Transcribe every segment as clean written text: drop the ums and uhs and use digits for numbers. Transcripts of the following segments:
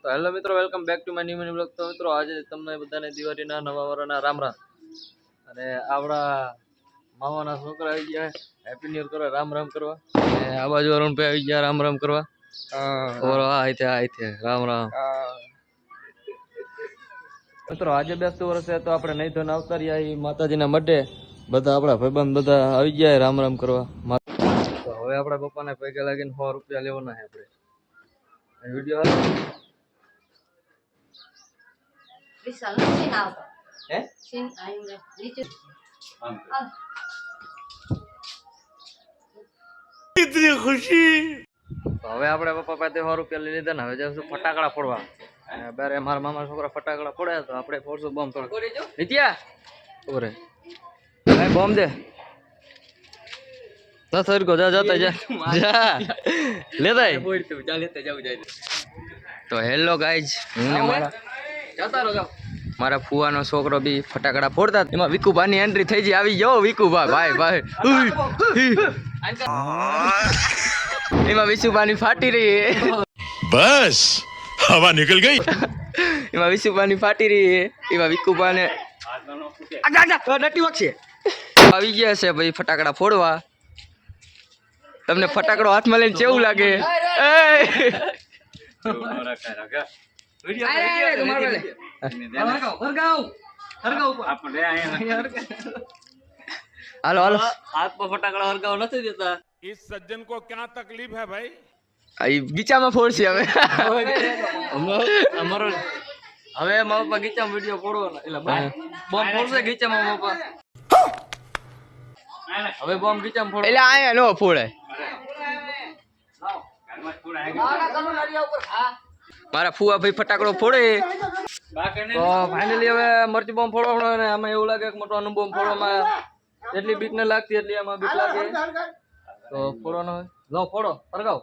તો હેલો મિત્રો, welcome back to my new mini blog. તો મિત્રો આજે તમને બધાને દિવાળીના નવા વર્ષના રામ રામ. અને આપણા મામાના છોકરા આવી ગયા હેપી ન્યુ યર કરવા, રામ રામ કરવા. અને આ બાજુ અરુણભાઈ આવી ગયા રામ રામ કરવા. ઓર આ રામ રામ. મિત્રો આજે બેસતું વર્ષ છે તો આપણે નહીં ધોઈને આવતા રહ્યા એ માતાજીના મઢે. બધા આપણા ભાઈબંધ બધા આવી ગયા રામ રામ કરવા. તો હવે આપણા પપ્પાને પૈકે લાગીને 100 રૂપિયા લેવાના છે આપણે વિડીયો. इतनी खुशी. तो હવે આપણે પપ્પા પાસે 100 રૂપિયા લઈ લીધા ને હવે જઈશું ફટાકડા ફોડવા. બારે મારા મામા છોકરા ફટાકડા ફોડે તો આપણે ફોડશું બોમ્બ. થોડો નીતિયા ઓરે ભાઈ બોમ્બ દે તો સર કો જા જતા જા લેતા તો હેલો ગાઈઝ, હું ને મારા ફુવાનો છોકરો બી ફટાકડા ફોડતા. એમાં વિકુભાની એન્ટ્રી થઈ ગઈ. આવી જાઓ વિકુભા ભાઈ ભાઈ. એમાં વિશુભાની ફાટી રહી. બસ હવા નીકળ ગઈ. એમાં વિશુભાની ફાટી રહી. એમાં વિકુભાને આવી ગયા છે ભાઈ ફટાકડા ફોડવા. તમને ફટાકડો હાથમાં લઈને કેવું લાગે? હાલો હાલો, હાથમાં ફટાકડા હરગાવ નથી દેતા. इस सज्जन को क्या तकलीफ है भाई? આ ગીચામાં ફોડશે હવે. અમારો હવે મારા પપ્પા ગીચામાં વિડિયો ફોડવાનો એટલે બોમ્બ ફોડશે ગીચામાં પપ્પા. હવે બોમ્બ ગીચામાં ફોડો એટલે આયા નો ફોડે. મારા ફુવા ભાઈ ફટાકડો ફોડે તો ફાઇનલી હવે મરચી બોમ્બ ફોડવાનો. અને આમાં એવું લાગે કે મોટો અનુ બોમ્બ ફોડવામાં જેટલી બીક ન લાગતી એટલી આમાં બીક લાગે. તો ફોડવાનો હોય લો, ફોડો હરગાવ.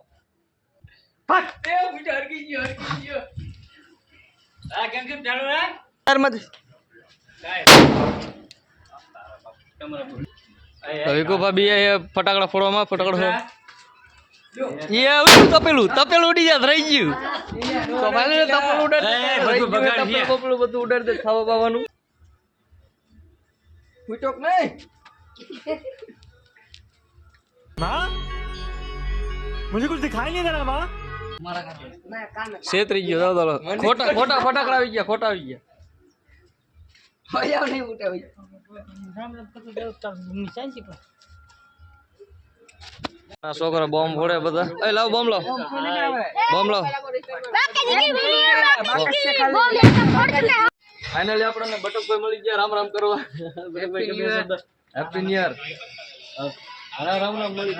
વિકો ભાભી ફટાકડા ફોડવામાં ફટાકડો તપેલું ઉડી જાય રહી ગયું. તો તપેલું બધું ઉડાડી દે ખાવા પાવાનું. ફૂટોક નહીં मुझे कुछ दिखाई नहीं दे रहा माँ. છેતરી ગયો. ખોટા ખોટા ફટાકડા આવી ગયા. ખોટા આવી ગયા. છોકરા બોમ્બ ફોડે બધા. લાવ બોમ્બ લાવ, બોમ્બ લાવ. ફાઇનલી આપણને બટુકભાઈ મળી ગયા રામ રામ કરવા. Happy new year. Ram Ram મળી.